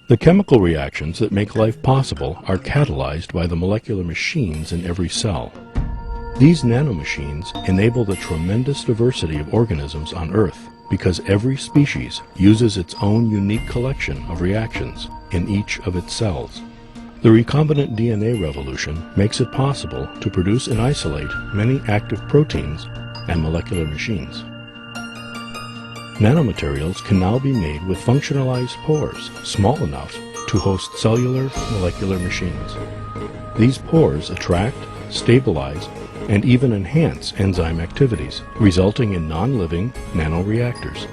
The chemical reactions that make life possible are catalyzed by the molecular machines in every cell. These nanomachines enable the tremendous diversity of organisms on Earth because every species uses its own unique collection of reactions in each of its cells. The recombinant DNA revolution makes it possible to produce and isolate many active proteins and molecular machines. Nanomaterials can now be made with functionalized pores small enough to host cellular molecular machines. These pores attract, stabilize, and even enhance enzyme activities, resulting in non-living nanoreactors.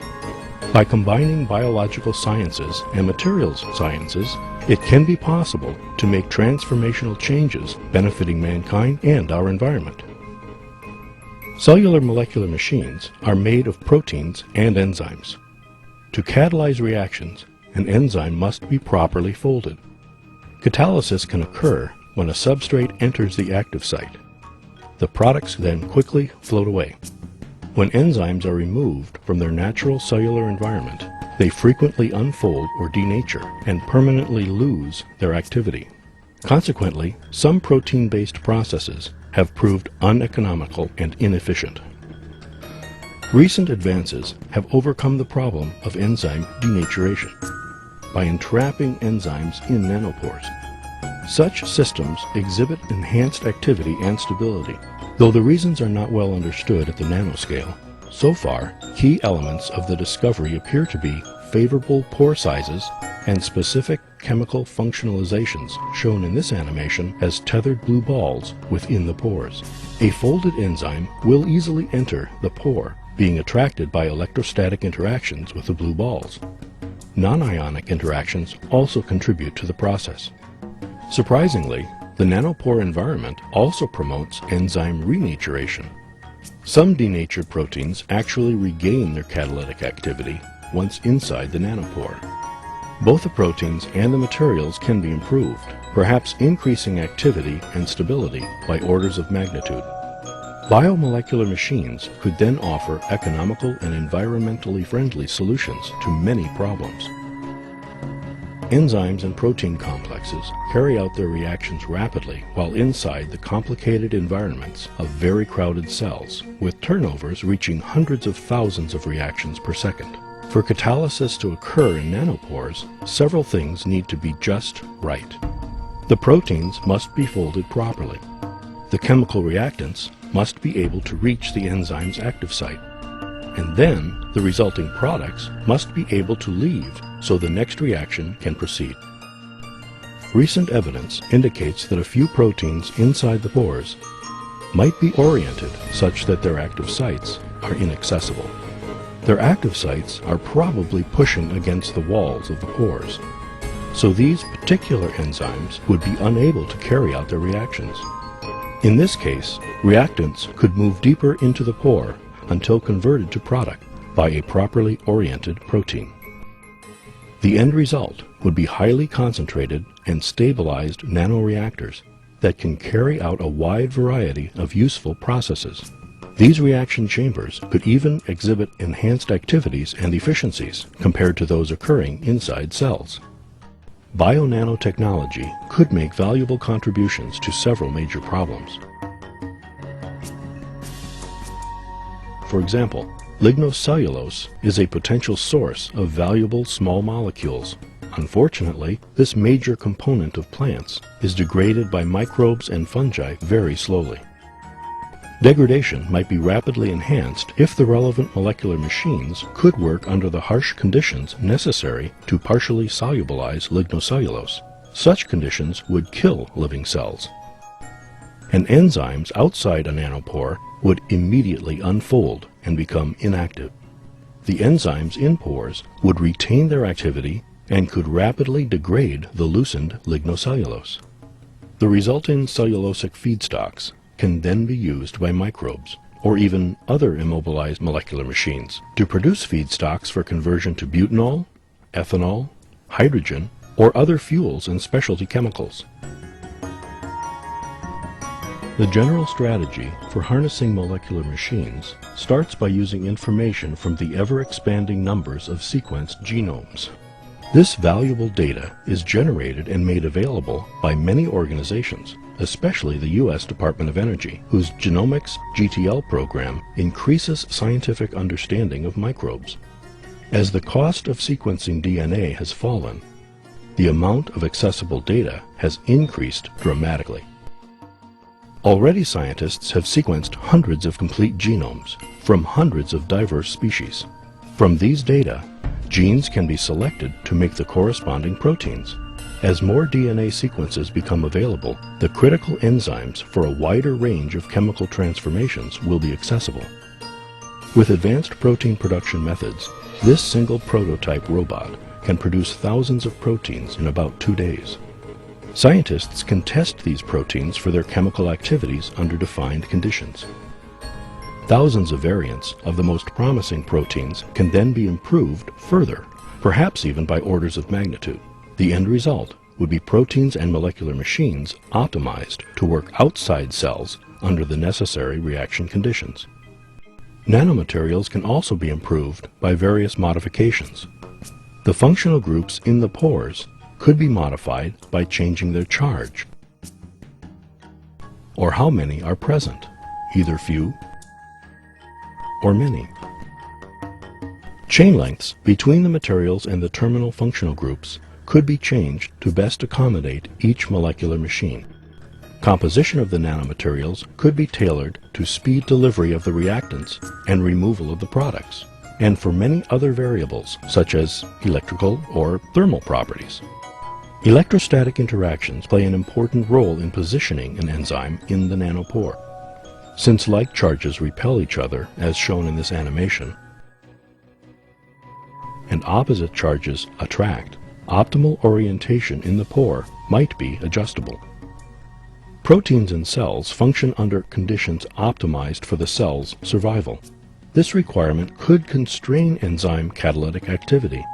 By combining biological sciences and materials sciences, it can be possible to make transformational changes benefiting mankind and our environment. Cellular molecular machines are made of proteins and enzymes. To catalyze reactions, an enzyme must be properly folded. Catalysis can occur when a substrate enters the active site. The products then quickly float away. When enzymes are removed from their natural cellular environment, they frequently unfold or denature and permanently lose their activity. Consequently, some protein-based processes have proved uneconomical and inefficient. Recent advances have overcome the problem of enzyme denaturation by entrapping enzymes in nanopores. Such systems exhibit enhanced activity and stability. Though the reasons are not well understood at the nanoscale, so far, key elements of the discovery appear to be favorable pore sizes and specific chemical functionalizations shown in this animation as tethered blue balls within the pores. A folded enzyme will easily enter the pore, being attracted by electrostatic interactions with the blue balls. Non-ionic interactions also contribute to the process. Surprisingly, the nanopore environment also promotes enzyme renaturation. Some denatured proteins actually regain their catalytic activity once inside the nanopore. Both the proteins and the materials can be improved, perhaps increasing activity and stability by orders of magnitude. Biomolecular machines could then offer economical and environmentally friendly solutions to many problems. Enzymes and protein complexes carry out their reactions rapidly while inside the complicated environments of very crowded cells, with turnovers reaching hundreds of thousands of reactions per second. For catalysis to occur in nanopores, several things need to be just right. The proteins must be folded properly. The chemical reactants must be able to reach the enzyme's active site. And then the resulting products must be able to leave so the next reaction can proceed. Recent evidence indicates that a few proteins inside the pores might be oriented such that their active sites are inaccessible. Their active sites are probably pushing against the walls of the pores, so these particular enzymes would be unable to carry out their reactions. In this case, reactants could move deeper into the pore until converted to product by a properly oriented protein. The end result would be highly concentrated and stabilized nanoreactors that can carry out a wide variety of useful processes. These reaction chambers could even exhibit enhanced activities and efficiencies compared to those occurring inside cells. Bio-nanotechnology could make valuable contributions to several major problems. For example, lignocellulose is a potential source of valuable small molecules. Unfortunately, this major component of plants is degraded by microbes and fungi very slowly. Degradation might be rapidly enhanced if the relevant molecular machines could work under the harsh conditions necessary to partially solubilize lignocellulose. Such conditions would kill living cells. And enzymes outside a nanopore would immediately unfold and become inactive. The enzymes in pores would retain their activity and could rapidly degrade the loosened lignocellulose. The resulting cellulosic feedstocks can then be used by microbes or even other immobilized molecular machines to produce feedstocks for conversion to butanol, ethanol, hydrogen, or other fuels and specialty chemicals. The general strategy for harnessing molecular machines starts by using information from the ever-expanding numbers of sequenced genomes. This valuable data is generated and made available by many organizations, especially the U.S. Department of Energy, whose Genomics GTL program increases scientific understanding of microbes. As the cost of sequencing DNA has fallen, the amount of accessible data has increased dramatically. Already scientists have sequenced hundreds of complete genomes from hundreds of diverse species. From these data, genes can be selected to make the corresponding proteins. As more DNA sequences become available, the critical enzymes for a wider range of chemical transformations will be accessible. With advanced protein production methods, this single prototype robot can produce thousands of proteins in about 2 days. Scientists can test these proteins for their chemical activities under defined conditions. Thousands of variants of the most promising proteins can then be improved further, perhaps even by orders of magnitude. The end result would be proteins and molecular machines optimized to work outside cells under the necessary reaction conditions. Nanomaterials can also be improved by various modifications. The functional groups in the pores could be modified by changing their charge, or how many are present, either few or many. Chain lengths between the materials and the terminal functional groups could be changed to best accommodate each molecular machine. Composition of the nanomaterials could be tailored to speed delivery of the reactants and removal of the products, and for many other variables such as electrical or thermal properties. Electrostatic interactions play an important role in positioning an enzyme in the nanopore. Since like charges repel each other, as shown in this animation, and opposite charges attract, optimal orientation in the pore might be adjustable. Proteins in cells function under conditions optimized for the cell's survival. This requirement could constrain enzyme catalytic activity.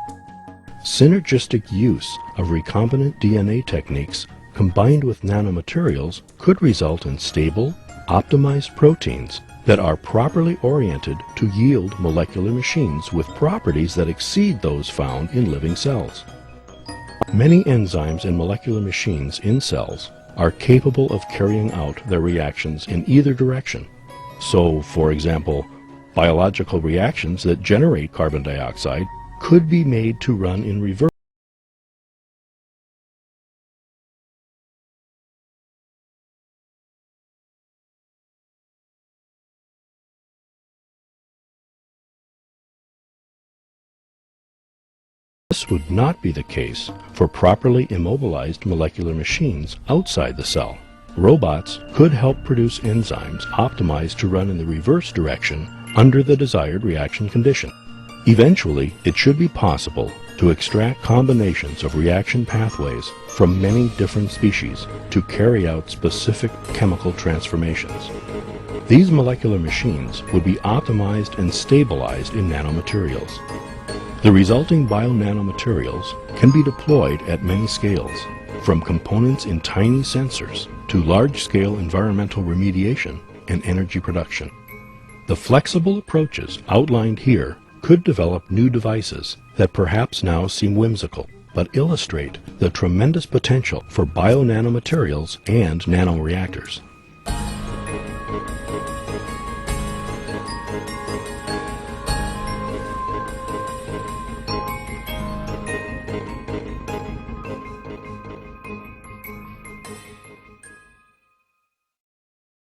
Synergistic use of recombinant DNA techniques combined with nanomaterials could result in stable, optimized proteins that are properly oriented to yield molecular machines with properties that exceed those found in living cells. Many enzymes and molecular machines in cells are capable of carrying out their reactions in either direction. So, for example, biological reactions that generate carbon dioxide could be made to run in reverse. This would not be the case for properly immobilized molecular machines outside the cell. Robots could help produce enzymes optimized to run in the reverse direction under the desired reaction condition. Eventually, it should be possible to extract combinations of reaction pathways from many different species to carry out specific chemical transformations. These molecular machines would be optimized and stabilized in nanomaterials. The resulting bio-nanomaterials can be deployed at many scales, from components in tiny sensors to large-scale environmental remediation and energy production. The flexible approaches outlined here could develop new devices that perhaps now seem whimsical, but illustrate the tremendous potential for bio-nanomaterials and nanoreactors.